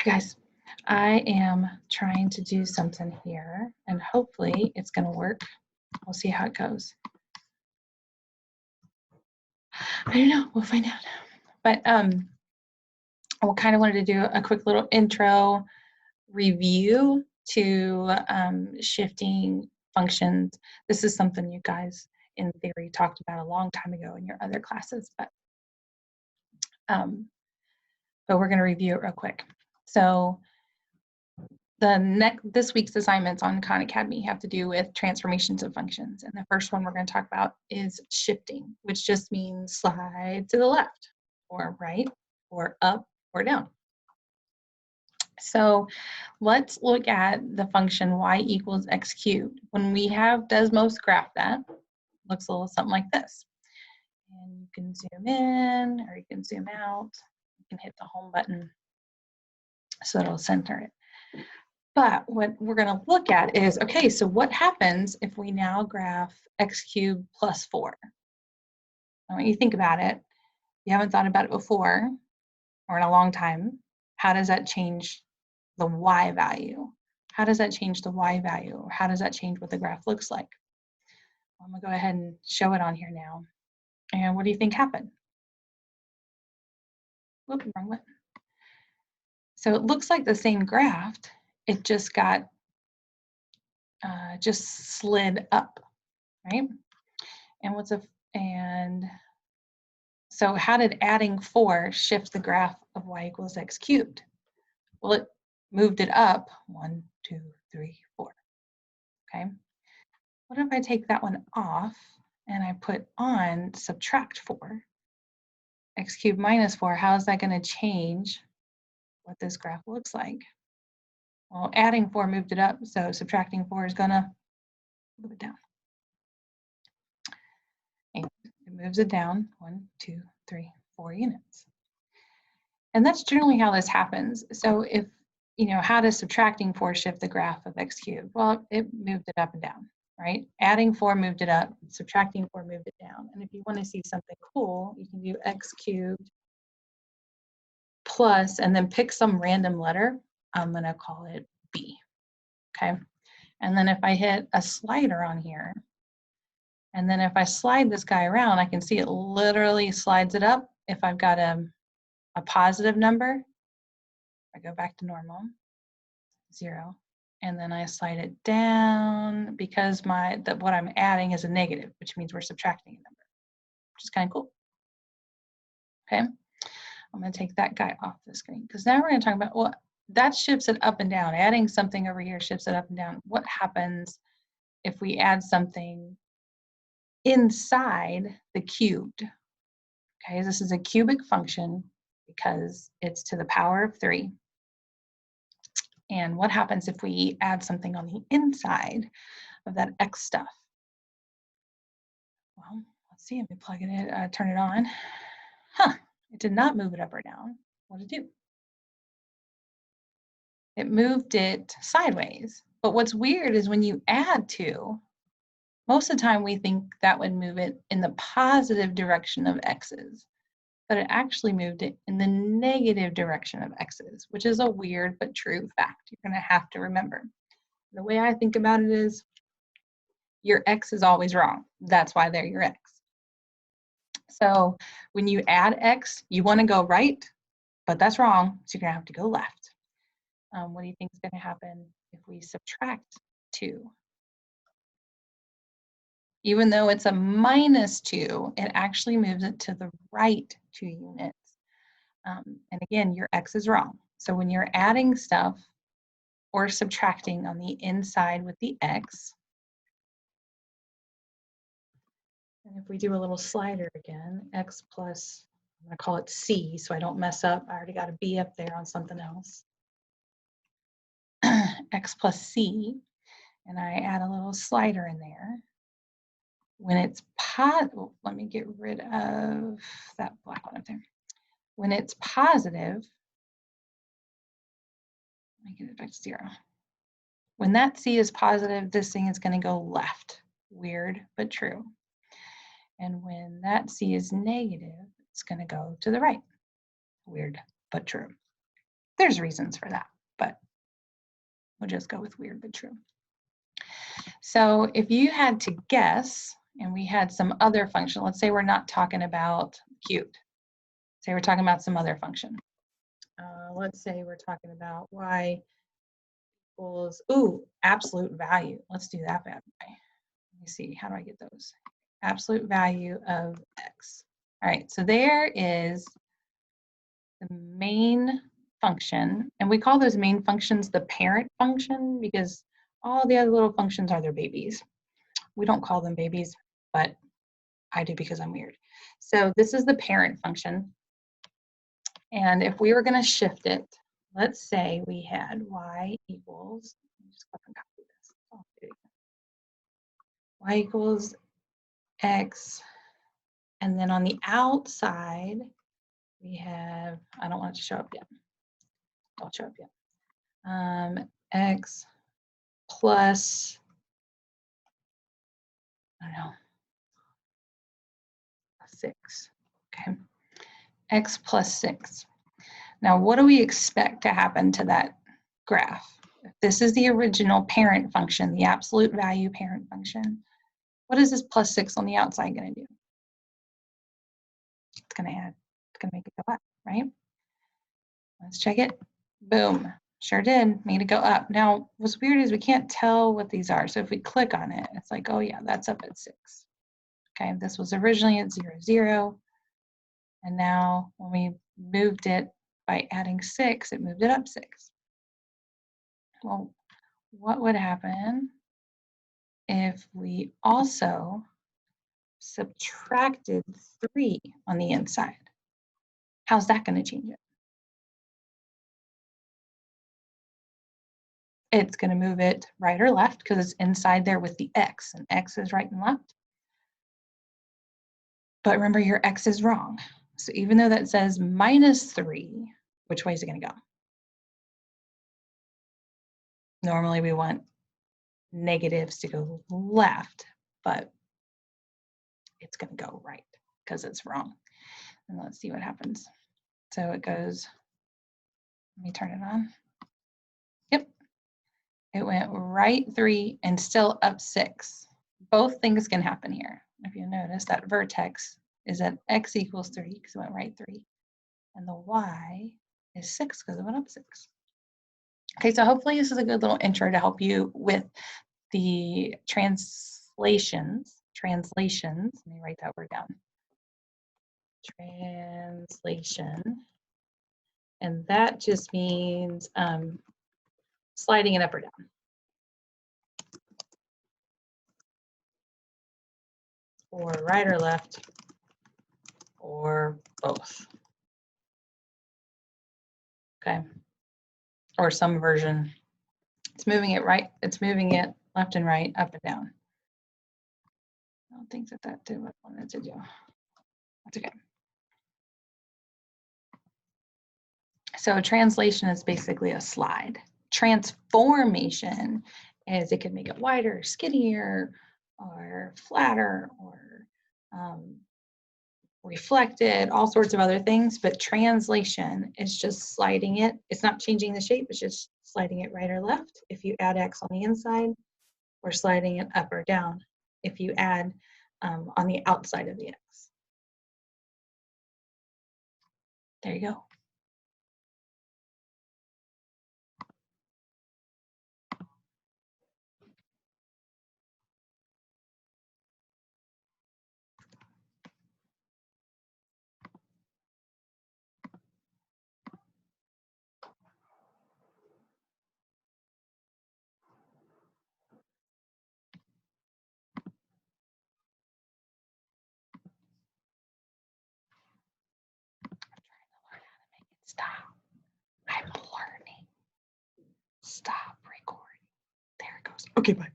Hi guys, I am trying to do something here and hopefully it's going to work. We'll see how it goes. I don't know, we'll find out. But I kind of wanted to do a quick little intro review to shifting functions. This is something you guys in theory talked about a long time ago in your other classes, but we're going to review it real quick. So this week's assignments on Khan Academy have to do with transformations of functions. And the first one we're going to talk about is shifting, which just means slide to the left or right or up or down. So let's look at the function y equals x cubed. When we have Desmos graph that, looks a little something like this. And you can zoom in or you can zoom out. You can hit the home button so it'll center it. But what we're going to look at is, okay, so what happens if we now graph x cubed plus 4? Now, when you think about it, you haven't thought about it before or in a long time. How does that change the y value? How does that change the y value? Or how does that change what the graph looks like? I'm going to go ahead and show it on here now. And what do you think happened? Whoop, wrong button. So it looks like the same graph. It just got just slid up, right? And so how did adding 4 shift the graph of y equals x cubed? Well, it moved it up 1, 2, 3, 4. Okay. What if I take that one off and I put on subtract 4? X cubed minus 4, how is that going to change what this graph looks like? Well, adding 4 moved it up, so subtracting 4 is going to move it down. And it moves it down 1, 2, 3, 4 units. And that's generally how this happens. So if, how does subtracting 4 shift the graph of x cubed? Well, it moved it up and down, right? Adding 4 moved it up, subtracting 4 moved it down. And if you want to see something cool, you can do x cubed plus, and then pick some random letter. I'm going to call it b, okay? And then if I hit a slider on here, and then if I slide this guy around, I can see it literally slides it up. If I've got a positive number, I go back to normal, 0, and then I slide it down because what I'm adding is a negative, which means we're subtracting a number, which is kind of cool. Okay, I'm going to take that guy off the screen because now we're going to talk about, well, that shifts it up and down. Adding something over here shifts it up and down. What happens if we add something inside the cubed? Okay, this is a cubic function because it's to the power of 3. And what happens if we add something on the inside of that x stuff? Well, let's see. Let me plug it in, turn it on. It did not move it up or down. What did it do? It moved it sideways. But what's weird is when you add 2, most of the time we think that would move it in the positive direction of x's. But it actually moved it in the negative direction of x's, which is a weird but true fact you're going to have to remember. The way I think about it is your x is always wrong. That's why they're your x. So when you add x, you want to go right, but that's wrong, so you're going to have to go left. What do you think is going to happen if we subtract 2? Even though it's a minus 2, it actually moves it to the right 2 units. And again, your x is wrong. So when you're adding stuff or subtracting on the inside with the x, and if we do a little slider again, x plus, I'm going to call it c so I don't mess up. I already got a b up there on something else. X plus c, and I add a little slider in there. When it's let me get rid of that black one up there. When it's positive, let me get it back to 0. When that c is positive, this thing is going to go left. Weird, but true. And when that c is negative, it's going to go to the right. Weird, but true. There's reasons for that, but we'll just go with weird but true. So if you had to guess, and we had some other function, let's say we're not talking about cubed. Say we're talking about some other function. Let's say we're talking about y equals, absolute value. Let's do that bad boy. Let me see, how do I get those? Absolute value of x. All right, so there is the main function, and we call those main functions the parent function because all the other little functions are their babies. We don't call them babies, but I do because I'm weird. So this is the parent function. And if we were going to shift it, let's say we had y equals, let me just go and copy this. Y equals x, and then on the outside, we have, I don't want it to show up yet. Don't show up yet. X plus, I don't know, 6, okay? X plus 6. Now, what do we expect to happen to that graph? If this is the original parent function, the absolute value parent function, what is this plus 6 on the outside going to do? It's going to add, it's going to make it go up, right? Let's check it. Boom. Sure did. Made it go up. Now, what's weird is we can't tell what these are. So if we click on it, it's like, oh yeah, that's up at 6. Okay, this was originally at 0, 0. And now when we moved it by adding 6, it moved it up 6. Well, what would happen if we also subtracted 3 on the inside? How's that going to change it? It's going to move it right or left because it's inside there with the x, and x is right and left. But remember, your x is wrong. So even though that says -3, which way is it going to go? Normally we want negatives to go left, but it's going to go right because it's wrong. And let's see what happens. So it goes, let me turn it on. Yep, it went right 3 and still up 6. Both things can happen here. If you notice, that vertex is at x equals 3 because it went right 3. And the y is 6 because it went up 6. Okay, so hopefully this is a good little intro to help you with the translations. Let me write that word down. Translation. And that just means sliding it up or down. Or right or left, or both. Okay. Or some version. It's moving it right, it's moving it left and right, up and down. I don't think that did what I wanted to do. That's okay. So translation is basically a slide. Transformation is it can make it wider, skinnier, or flatter, or reflected, all sorts of other things, but translation is just sliding it. It's not changing the shape, it's just sliding it right or left if you add x on the inside, or sliding it up or down if you add on the outside of the x. There you go. Stop. I'm learning. Stop recording. There it goes. Okay, bye.